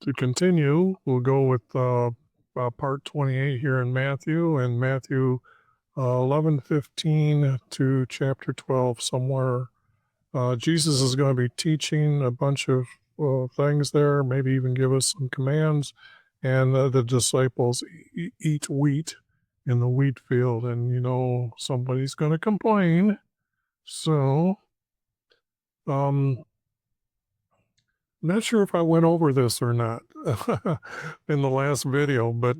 To continue, we'll go with part 28 here in Matthew, and Matthew 11:15 to chapter 12 somewhere. Jesus is going to be teaching a bunch of things there, maybe even give us some commands, and the disciples eat wheat in the wheat field, and somebody's going to complain. So, I'm not sure if I went over this or not in the last video, but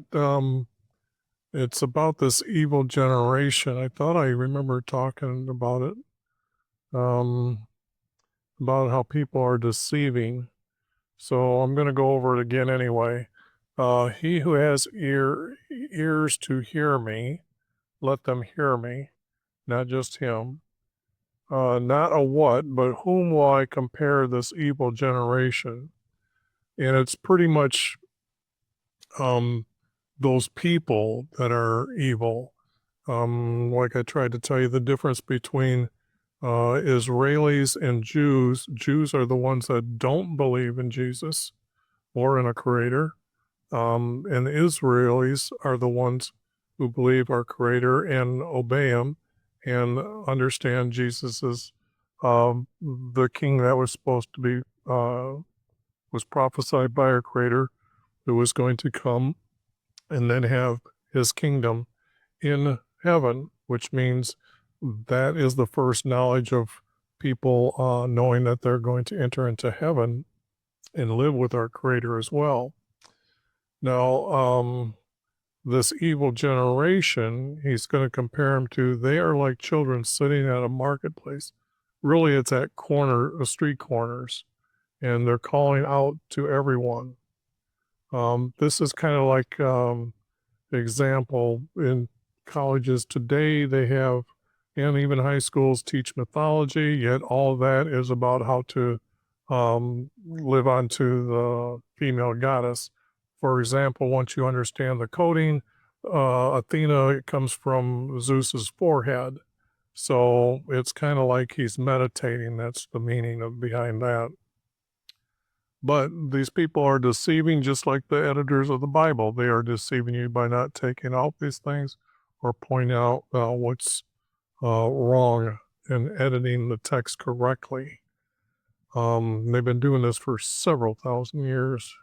it's about this evil generation. I thought I remember talking about it, about how people are deceiving. So I'm going to go over it again anyway. He who has ears to hear me, let them hear me, not just him. Not a what, but whom will I compare this evil generation? And it's pretty much those people that are evil. Like I tried to tell you, the difference between Israelis and Jews. Jews are the ones that don't believe in Jesus or in a creator. And Israelis are the ones who believe our creator and obey him and understand Jesus is the king that was supposed to be, was prophesied by our creator, who was going to come and then have his kingdom in heaven, which means that is the first knowledge of people knowing that they're going to enter into heaven and live with our creator as well. Now, this evil generation, he's going to compare them to, they are like children sitting at a marketplace. Really, it's at street corners, and they're calling out to everyone. This is kind of like example in colleges today. They have, and even high schools teach mythology, yet all that is about how to live onto the female goddess. For example, once you understand the coding, Athena comes from Zeus's forehead. So it's kind of like he's meditating. That's the meaning behind that. But these people are deceiving, just like the editors of the Bible. They are deceiving you by not taking out these things or pointing out what's wrong and editing the text correctly. They've been doing this for several thousand years.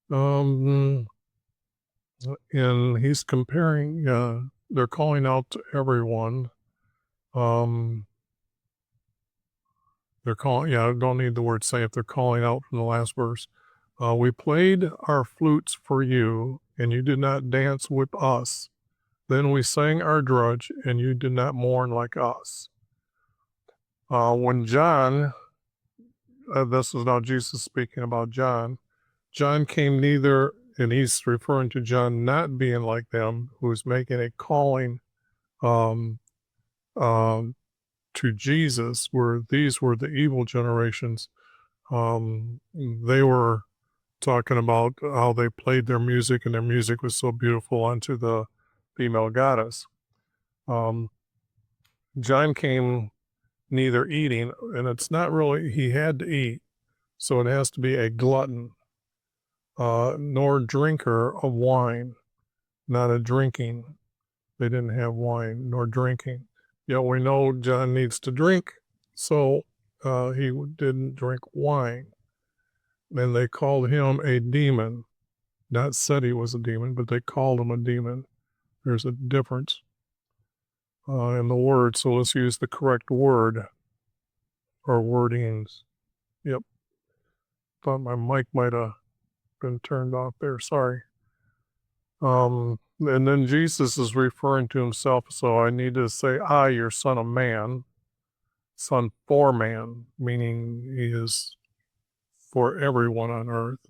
And he's comparing, they're calling out to everyone. They're calling, I don't need the word say if they're calling out from the last verse. We played our flutes for you, and you did not dance with us. Then we sang our drudge, and you did not mourn like us. When John, this is now Jesus speaking about John, John came neither, and he's referring to John not being like them, who's making a calling to Jesus, where these were the evil generations. They were talking about how they played their music, and their music was so beautiful unto the female goddess. John came neither eating, and it's not really, he had to eat, so it has to be a glutton, nor drinker of wine, not a drinking. They didn't have wine, nor drinking. Yet we know John needs to drink, so he didn't drink wine. And they called him a demon. Not said he was a demon, but they called him a demon. There's a difference in the word, so let's use the correct word or wordings. Yep. Thought my mic might have been turned off there. Sorry. And then Jesus is referring to himself, so I need to say, I, your son of man, son for man, meaning he is for everyone on earth,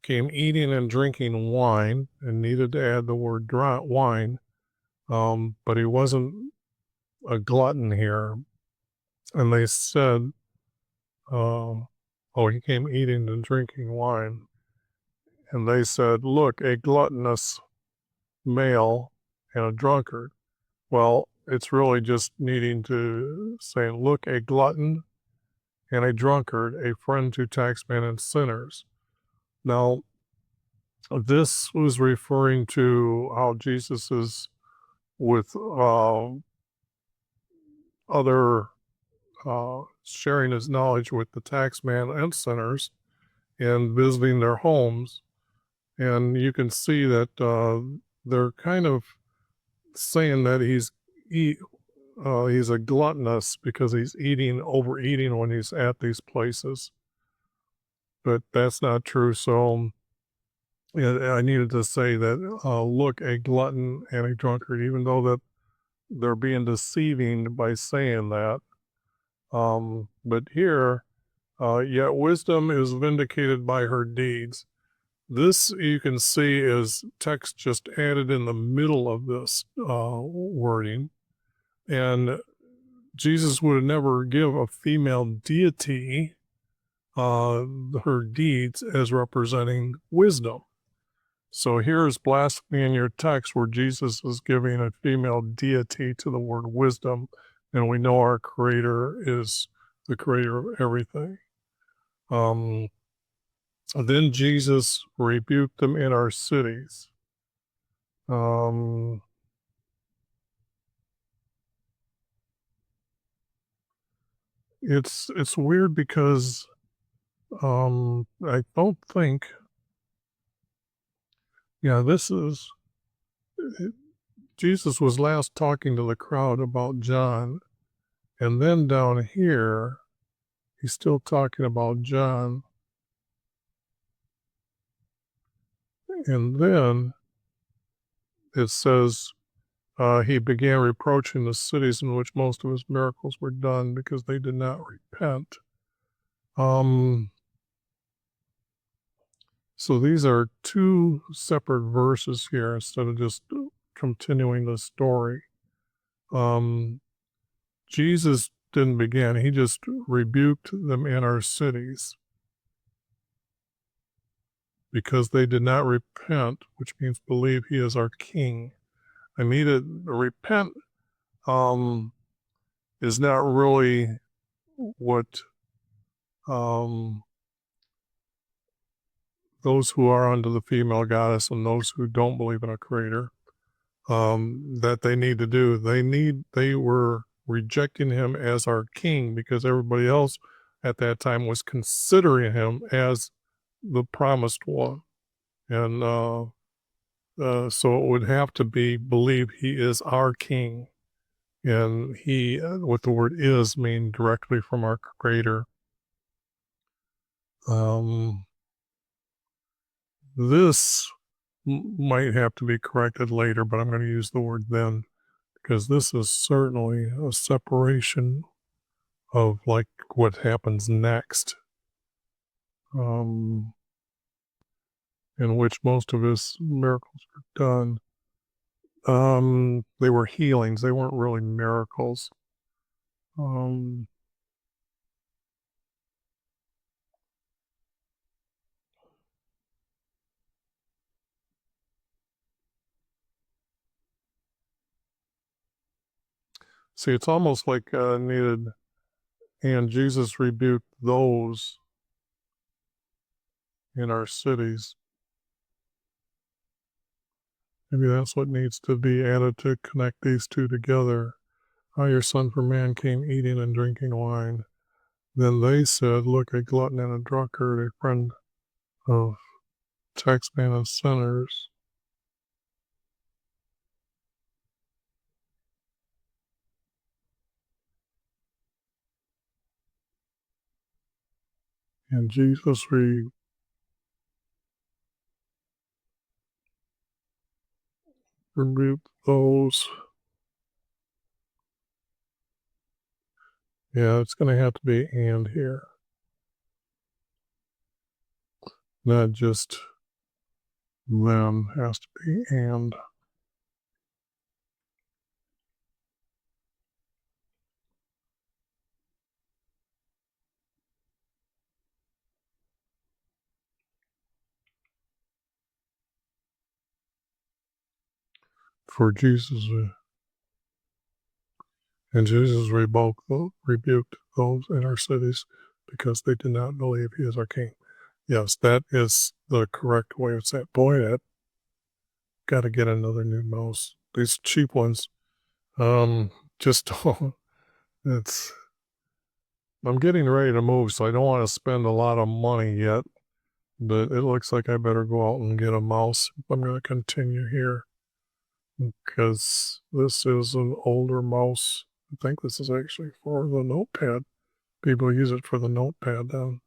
came eating and drinking wine, and needed to add the word wine, but he wasn't a glutton here. And they said, he came eating and drinking wine. And they said, look, a gluttonous male and a drunkard. Well, it's really just needing to say, look, a glutton and a drunkard, a friend to taxmen and sinners. Now, this was referring to how Jesus is with other, sharing his knowledge with the taxman and sinners and visiting their homes. And you can see that they're kind of saying that he's a gluttonous because he's overeating when he's at these places. But that's not true. So yeah, I needed to say that, look, a glutton and a drunkard, even though that they're being deceiving by saying that. But here, yet wisdom is vindicated by her deeds. This you can see is text just added in the middle of this wording. And Jesus would never give a female deity her deeds as representing wisdom. So here's blasphemy in your text where Jesus is giving a female deity to the word wisdom, and we know our Creator is the creator of everything. Then Jesus rebuked them in our cities. It's weird because I don't think, yeah, Jesus was last talking to the crowd about John, and then down here, he's still talking about John, and then it says, he began reproaching the cities in which most of his miracles were done because they did not repent. So these are two separate verses here instead of just continuing the story. Jesus didn't begin, he just rebuked them in our cities because they did not repent, which means believe he is our king. I needed repent is not really what those who are under the female goddess and those who don't believe in a creator that they need to do. They were rejecting him as our king because everybody else at that time was considering him as the promised one. And so it would have to be believe he is our king. And he, what the word is, mean directly from our creator. This might have to be corrected later, but I'm going to use the word then because this is certainly a separation of like what happens next, in which most of his miracles were done. They were healings. They weren't really miracles. See, it's almost like needed, and Jesus rebuked those in our cities. Maybe that's what needs to be added to connect these two together. How your son for man came eating and drinking wine. Then they said, look, a glutton and a drunkard, a friend of taxmen and sinners. And Jesus rebuked those. Yeah, it's going to have to be and here. Not just them, has to be and. For Jesus, and Jesus rebuked those in our cities because they did not believe he is our king. Yes, that is the correct way of saying it. Boy, I got to get another new mouse. These cheap ones, just don't. It's. I'm getting ready to move, so I don't want to spend a lot of money yet. But it looks like I better go out and get a mouse if I'm going to continue here, because this is an older mouse. I think this is actually for the notepad. People use it for the notepad then.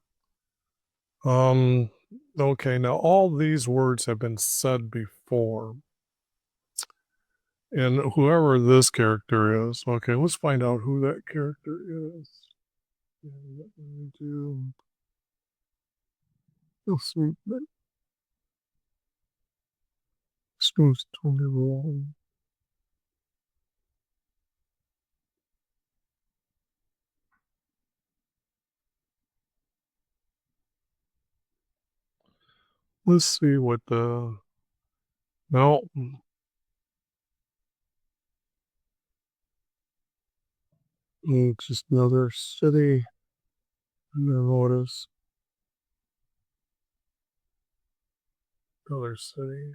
Okay, now all these words have been said before. And whoever this character is, okay, let's find out who that character is. And what we do. Oh, sweet. Snooze told me wrong. Let's see what the. No. Just another city. And then what is another city?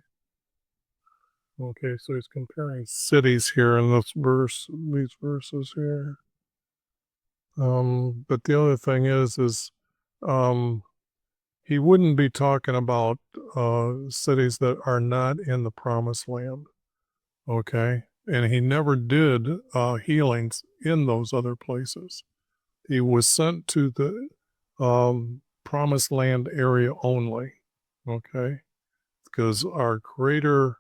Okay, so he's comparing cities here in this verse, these verses here. But the other thing is, um, he wouldn't be talking about cities that are not in the promised land. Okay, and he never did healings in those other places. He was sent to the promised land area only. Okay, because our Creator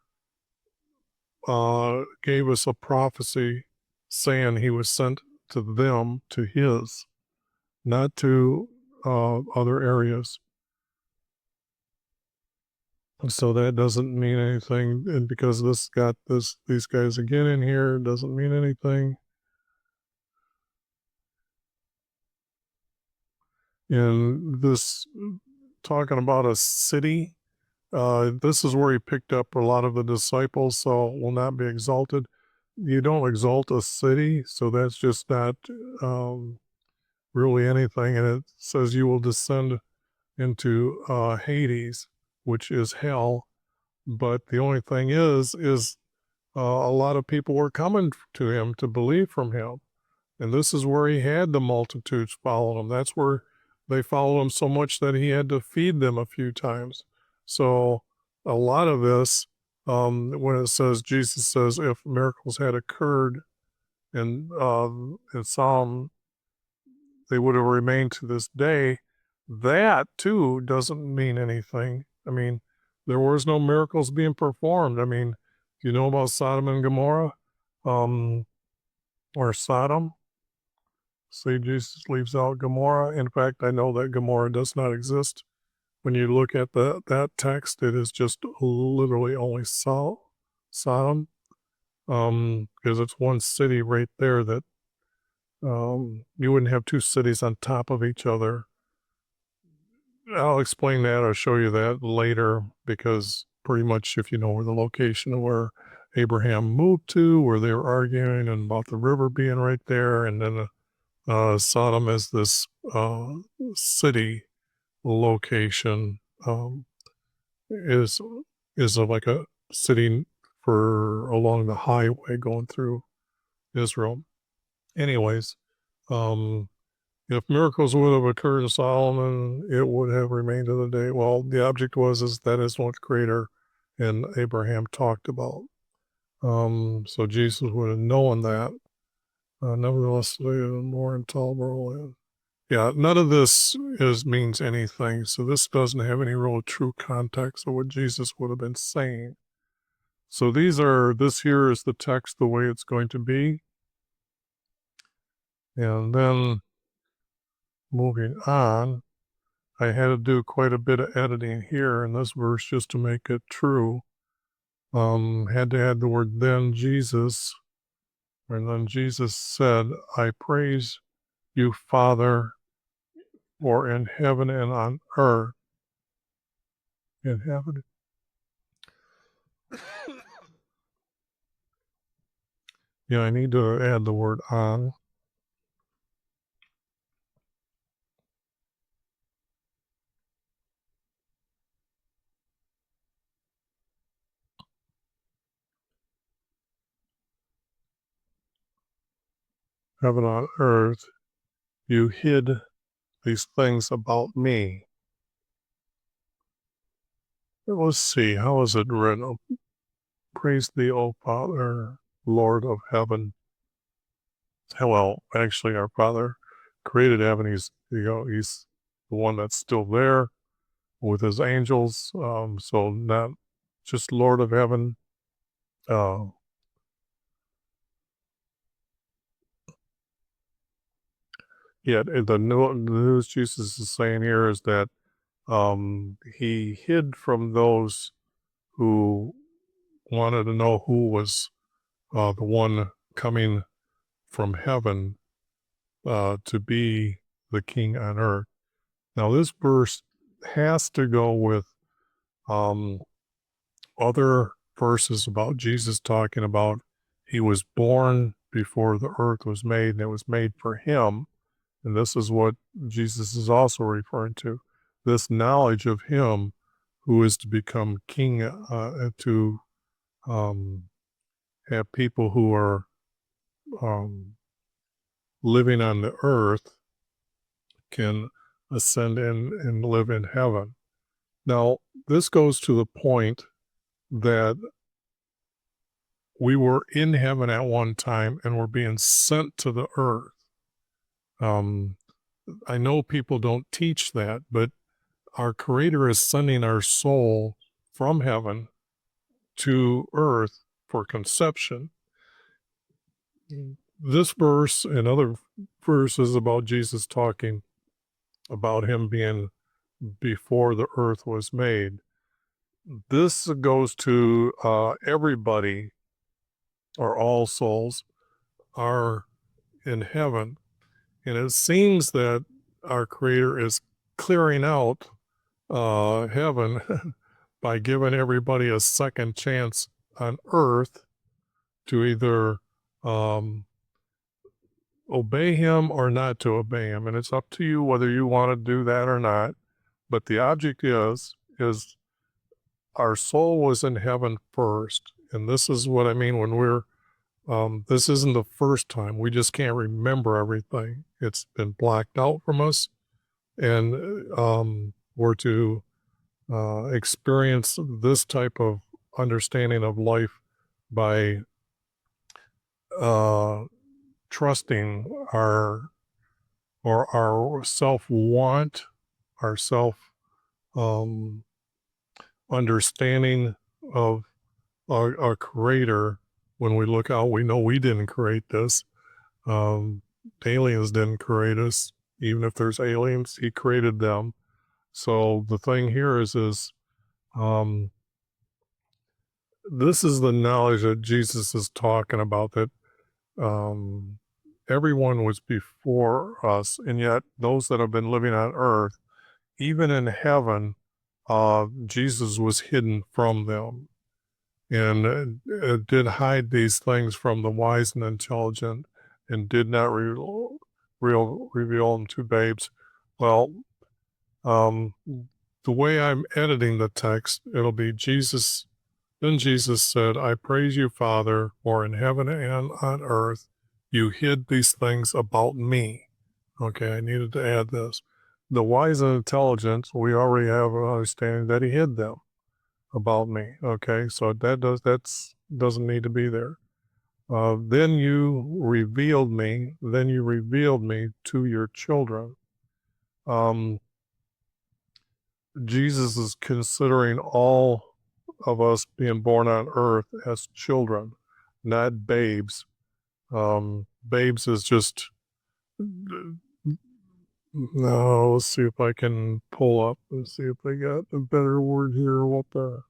gave us a prophecy saying he was sent to them, to his, not to other areas. So that doesn't mean anything. And because this got these guys again in here, doesn't mean anything. And this talking about a city, this is where he picked up a lot of the disciples, so will not be exalted. You don't exalt a city, so that's just not really anything. And it says you will descend into Hades, which is hell. But the only thing is a lot of people were coming to him to believe from him. And this is where he had the multitudes follow him. That's where they followed him so much that he had to feed them a few times. So a lot of this, when it says, Jesus says, if miracles had occurred in Psalm, they would have remained to this day. That too doesn't mean anything. I mean, there was no miracles being performed. I mean, do you know about Sodom and Gomorrah? Or Sodom? See, Jesus leaves out Gomorrah. In fact, I know that Gomorrah does not exist. When you look at that text, it is just literally only Sodom, because it's one city right there that you wouldn't have two cities on top of each other. I'll explain that. I'll show you that later, because pretty much if you know where the location of where Abraham moved to, where they were arguing and about the river being right there, and then Sodom is this city location, is like a city for along the highway going through Israel. Anyways, um, if miracles would have occurred in Solomon, it would have remained to the day. Well, the object is that is what the Creator and Abraham talked about. So Jesus would have known that. Nevertheless, they are more intolerable. Yeah, none of this means anything. So this doesn't have any real true context of what Jesus would have been saying. So this here is the text the way it's going to be. And then moving on, I had to do quite a bit of editing here in this verse just to make it true. Had to add the word then Jesus, and then Jesus said, I praise you, Father, for in heaven and on earth, in heaven. Yeah, I need to add the word on. heaven on earth, you hid these things about me. Let's see, how is it written? Praise thee, O Father, Lord of heaven. Well, actually, our Father created heaven. He's the one that's still there with his angels. So not just Lord of heaven. Yet the news Jesus is saying here is that he hid from those who wanted to know who was the one coming from heaven to be the king on earth. Now, this verse has to go with other verses about Jesus talking about he was born before the earth was made, and it was made for him. And this is what Jesus is also referring to, this knowledge of him who is to become king, to have people who are living on the earth can ascend in and live in heaven. Now, this goes to the point that we were in heaven at one time and we're being sent to the earth. I know people don't teach that, but our Creator is sending our soul from heaven to earth for conception. This verse and other verses about Jesus talking about him being before the earth was made, this goes to everybody, or all souls are in heaven. And it seems that our Creator is clearing out heaven by giving everybody a second chance on earth to either obey him or not to obey him. And it's up to you whether you want to do that or not. But the object is our soul was in heaven first. And this is what I mean when we're, this isn't the first time. We just can't remember everything. It's been blacked out from us. And we're to experience this type of understanding of life by trusting our self-want, our self understanding of our Creator. When we look out, we know we didn't create this. Aliens didn't create us. Even if there's aliens, he created them. So the thing here is this is the knowledge that Jesus is talking about, that everyone was before us, and yet those that have been living on earth, even in heaven, Jesus was hidden from them, and it did hide these things from the wise and intelligent, and did not reveal them to babes. Well, the way I'm editing the text, it'll be Jesus. Then Jesus said, I praise you, Father, for in heaven and on earth you hid these things about me. Okay, I needed to add this. The wise and intelligent, we already have an understanding that he hid them about me. Okay, so that doesn't need to be there. Then you revealed me to your children. Jesus is considering all of us being born on earth as children, not babes. Babes is just, no, let's see if I can pull up and see if I got a better word here. What the,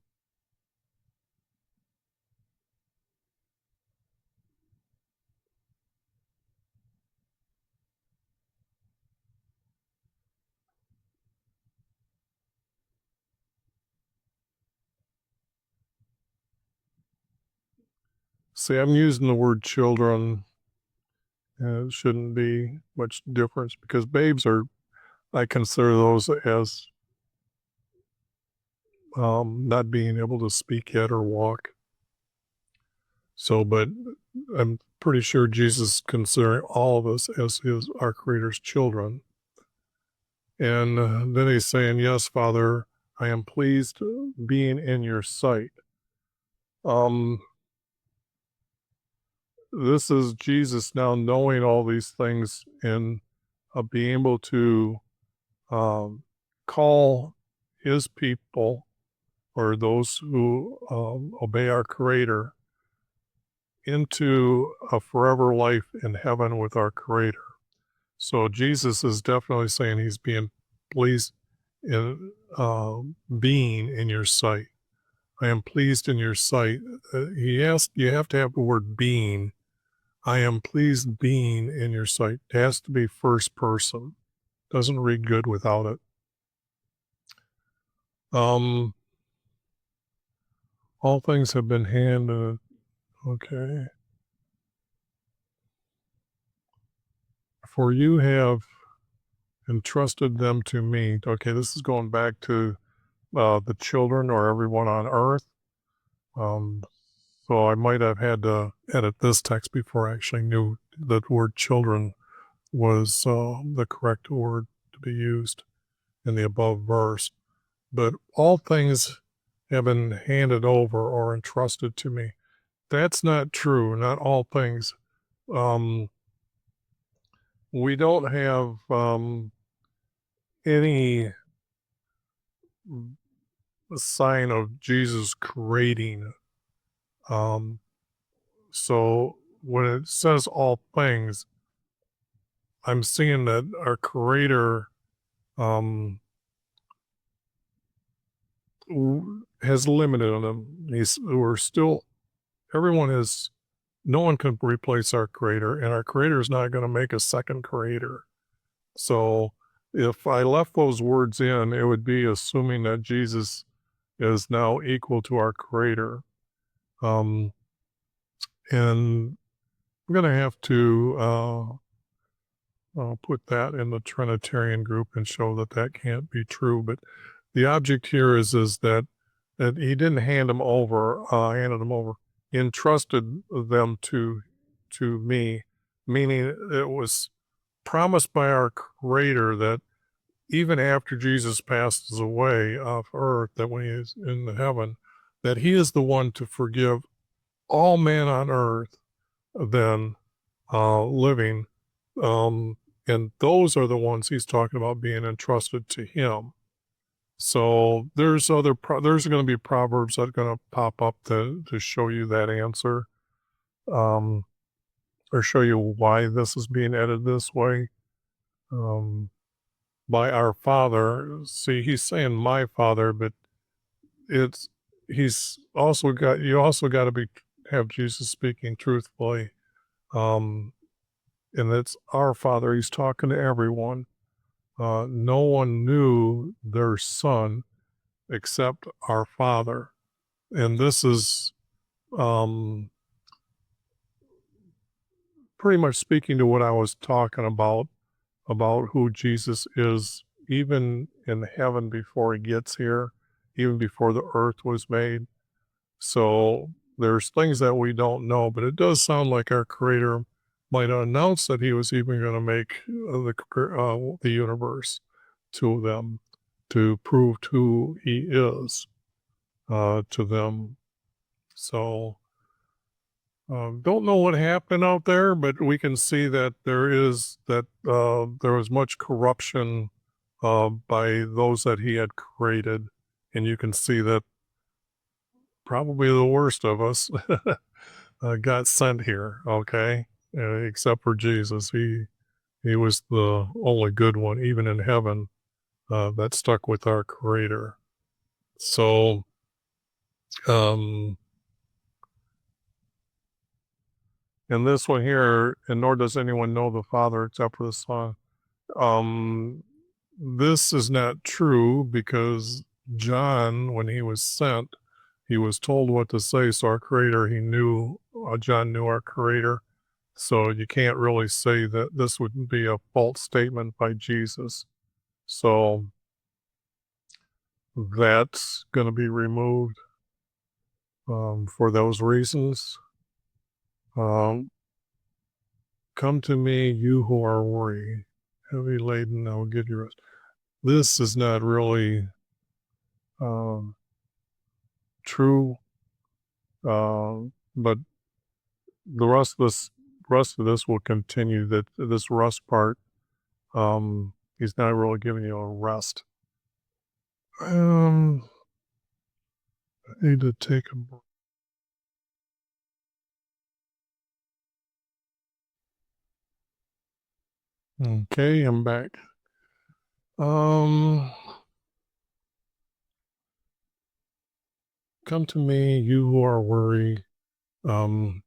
see, I'm using the word children, and it shouldn't be much difference, because babes are, I consider those as not being able to speak yet or walk. So, but I'm pretty sure Jesus is considering all of us as our Creator's children. And then he's saying, "Yes, Father, I am pleased being in your sight." Um, this is Jesus now knowing all these things and being able to um, call his people, or those who obey our Creator, into a forever life in heaven with our Creator. So Jesus is definitely saying he's being pleased in being in your sight. I am pleased in your sight. He asked, you have to have the word being. I am pleased being in your sight. It has to be first person. Doesn't read good without it. All things have been handed. Okay. For you have entrusted them to me. Okay, this is going back to the children or everyone on earth. Um, so I might have had to edit this text before I actually knew that word children was the correct word to be used in the above verse. But all things have been handed over or entrusted to me. That's not true. Not all things. Um, we don't have any sign of Jesus creating. Um, so when it says all things, I'm seeing that our Creator um, has limited them. We're still, everyone is, no one can replace our Creator, and our Creator is not going to make a second Creator. So if I left those words in, it would be assuming that Jesus is now equal to our Creator. And I'm going to have to put that in the Trinitarian group and show that that can't be true. But the object here is that he didn't handed them over, he entrusted them to me, meaning it was promised by our Creator that even after Jesus passes away off earth, that when he is in heaven, that he is the one to forgive all men on earth then living. And those are the ones he's talking about being entrusted to him. So there's there's going to be proverbs that are going to pop up to show you that answer, or show you why this is being edited this way. By our Father. See, he's saying my Father, but it's he's also got you also got to have Jesus speaking truthfully. And it's our Father. He's talking to everyone. No one knew their Son except our Father. And this is pretty much speaking to what I was talking about who Jesus is, even in heaven before he gets here, even before the earth was made. So there's things that we don't know, but it does sound like our Creator might announce that he was even going to make the universe to them to prove who he is to them. So don't know what happened out there, but we can see that there was much corruption by those that he had created, and you can see that probably the worst of us got sent here. Okay, except for Jesus, he was the only good one, even in heaven, that stuck with our Creator. So, and this one here, and nor does anyone know the Father except for the Son. This is not true because John, when he was sent, he was told what to say. So our Creator, John knew our Creator. So you can't really say that this would be a false statement by Jesus. So that's going to be removed for those reasons. Come to me, you who are weary, heavy laden, I will give you rest. This is not really true, but the rest of this will continue. That this rest part, he's not really giving you a rest. I need to take a break. Okay, I'm back. Come to me, you who are weary, and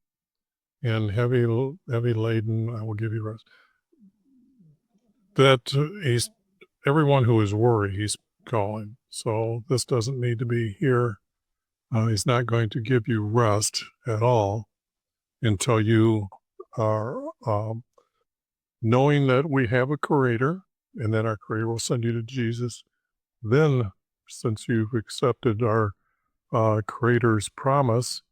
heavy laden, I will give you rest. That he's everyone who is worried, he's calling. So this doesn't need to be here. He's not going to give you rest at all until you are knowing that we have a creator and that our creator will send you to Jesus. Then, since you've accepted our creator's promise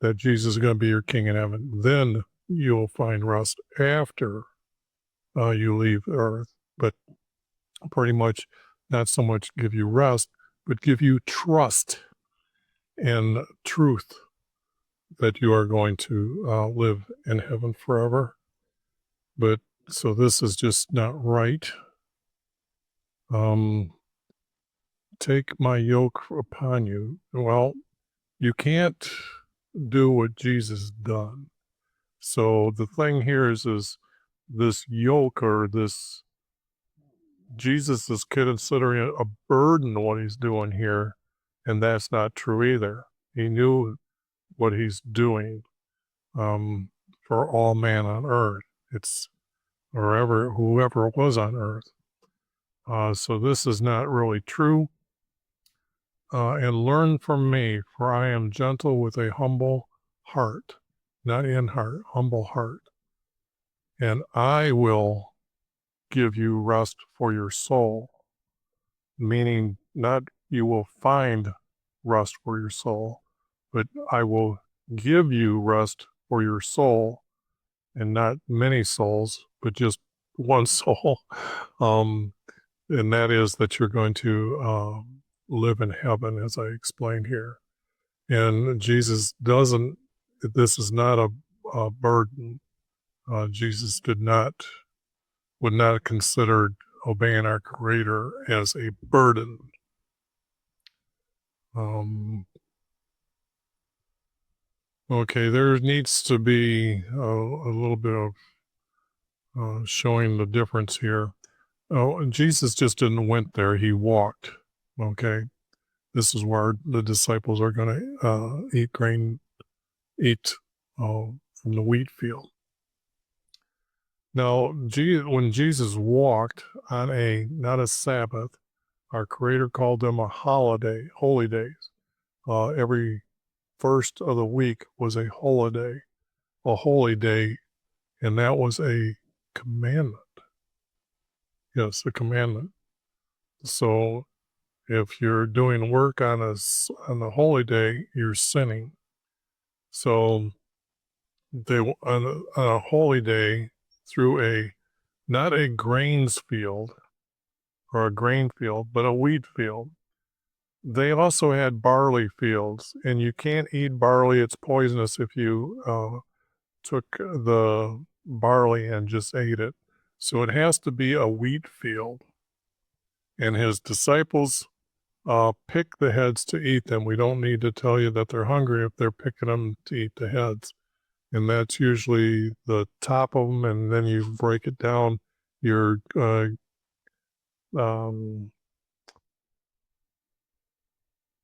that Jesus is going to be your king in heaven, then you'll find rest after you leave earth. But pretty much not so much give you rest, but give you trust and truth that you are going to live in heaven forever. But so this is just not right. Take my yoke upon you. Well, you can't do what Jesus done. So the thing here is this yoke, or this, Jesus is considering it a burden what he's doing here, and that's not true either. He knew what he's doing for all man on earth. It's whoever was on earth. So this is not really true. And learn from me, for I am gentle with a humble heart, not in heart, humble heart. And I will give you rest for your soul, meaning not you will find rest for your soul, but I will give you rest for your soul, and not many souls, but just one soul. And that is that you're going to live in heaven, as I explained here. And Jesus doesn't, this is not a burden. Jesus would not have considered obeying our Creator as a burden. Okay, there needs to be a little bit of showing the difference here. Oh, Jesus just didn't went there, he walked. Okay, this is where the disciples are going to eat from the wheat field. Now, when Jesus walked on not a Sabbath, our Creator called them a holiday, holy days. Every first of the week was a holiday, a holy day, and that was a commandment. Yes, a commandment. So if you're doing work on a holy day, you're sinning. So on a holy day, through not a grains field or a grain field, but a wheat field. They also had barley fields, and you can't eat barley. It's poisonous if you took the barley and just ate it. So it has to be a wheat field. And his disciples pick the heads to eat them. We don't need to tell you that they're hungry if they're picking them to eat the heads. And that's usually the top of them, and then you break it down. You're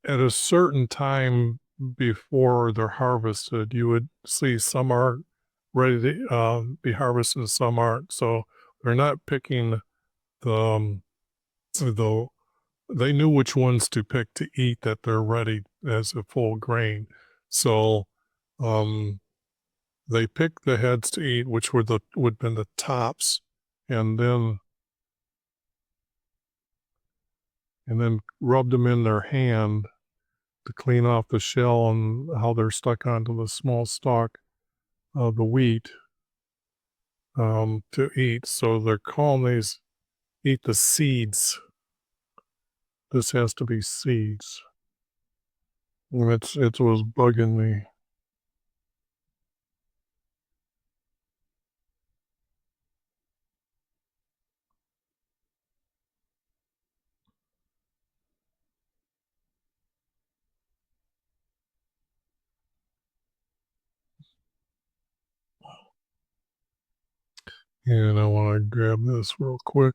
at a certain time before they're harvested, you would see some are ready to be harvested and some aren't. So they're not picking the they knew which ones to pick to eat that they're ready as a full grain. So they picked the heads to eat, which would have been the tops, and then rubbed them in their hand to clean off the shell and how they're stuck onto the small stalk. the wheat to eat. So they're calling these eat the seeds. This has to be seeds. And it was bugging me. And I want to grab this real quick.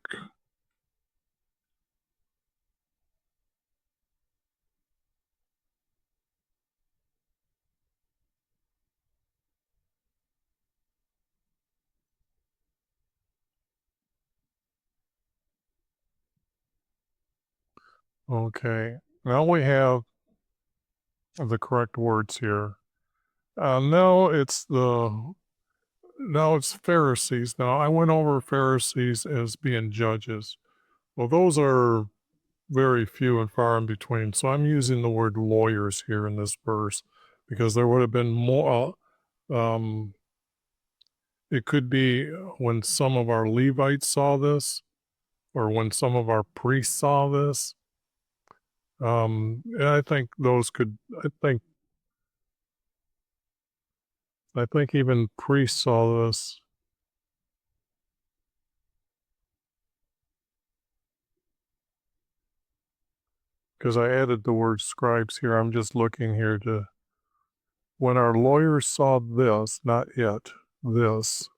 Okay. Now we have the correct words here. No, it's Pharisees. Now I went over Pharisees as being judges. Well, those are very few and far in between. So I'm using the word lawyers here in this verse because there would have been more. It could be when some of our Levites saw this, or when some of our priests saw this. And I think those could. I think even priests saw this because I added the word scribes here. I'm just looking here to when our lawyers saw this, not it, this.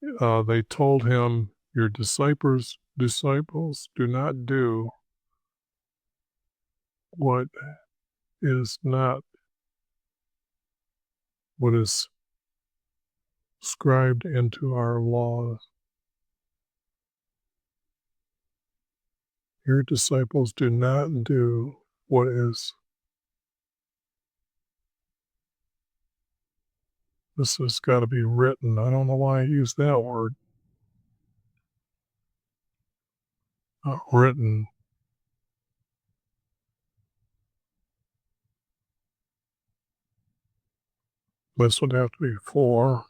They told him, "Your disciples do not do what is not what is scribed into our laws. Your disciples do not do what is." This has got to be written. I don't know why I used that word. Written. This would have to be for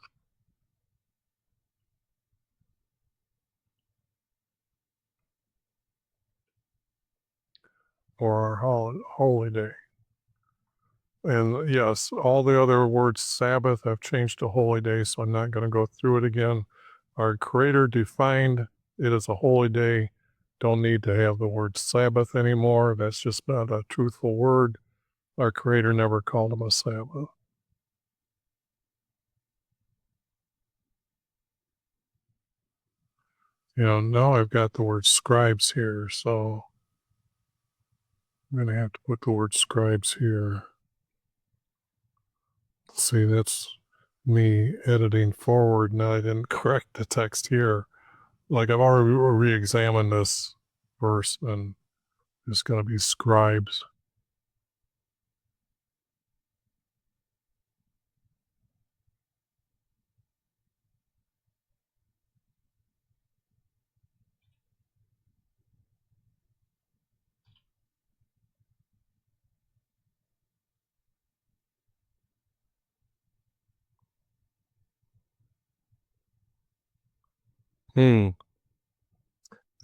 our holy day. And yes, all the other words Sabbath have changed to holy day, so I'm not going to go through it again. Our Creator defined it as a holy day. Don't need to have the word Sabbath anymore. That's just not a truthful word. Our Creator never called them a Sabbath. Now I've got the word scribes here, so I'm going to have to put the word scribes here. See, that's me editing forward. Now I didn't correct the text here. Like I've already re-examined this verse, and it's going to be scribes.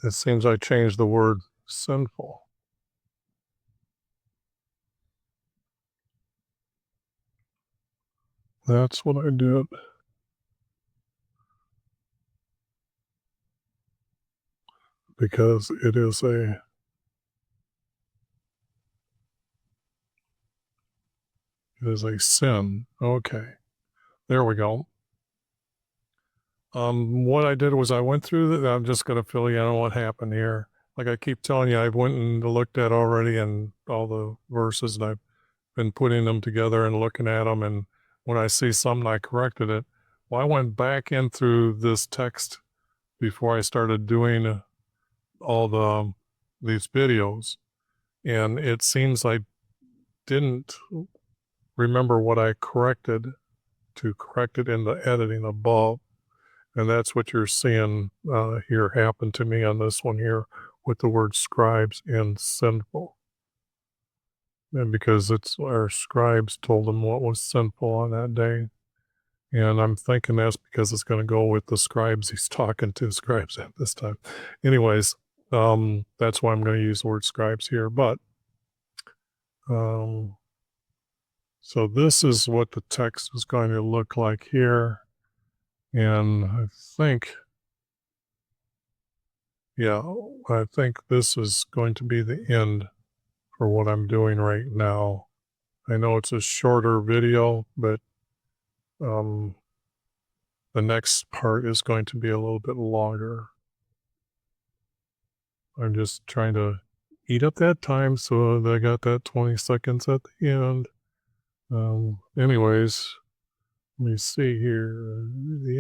It seems I changed the word sinful. That's what I did. Because it is a sin. Okay. There we go. What I did was I went through that. I'm just going to fill you in on what happened here. Like I keep telling you, I went and looked at already and all the verses, and I've been putting them together and looking at them. And when I see something, I corrected it. Well, I went back in through this text before I started doing all these videos, and it seems I didn't remember what I corrected to correct it in the editing above. And that's what you're seeing here happen to me on this one here with the word scribes and sinful. And because it's our scribes told them what was sinful on that day. And I'm thinking that's because it's going to go with the scribes he's talking to, scribes at this time. Anyways, that's why I'm going to use the word scribes here. But so this is what the text is going to look like here. And I think, yeah, I think this is going to be the end for what I'm doing right now. I know it's a shorter video, but the next part is going to be a little bit longer. I'm just trying to eat up that time so that I got that 20 seconds at the end. Anyways, let me see here. The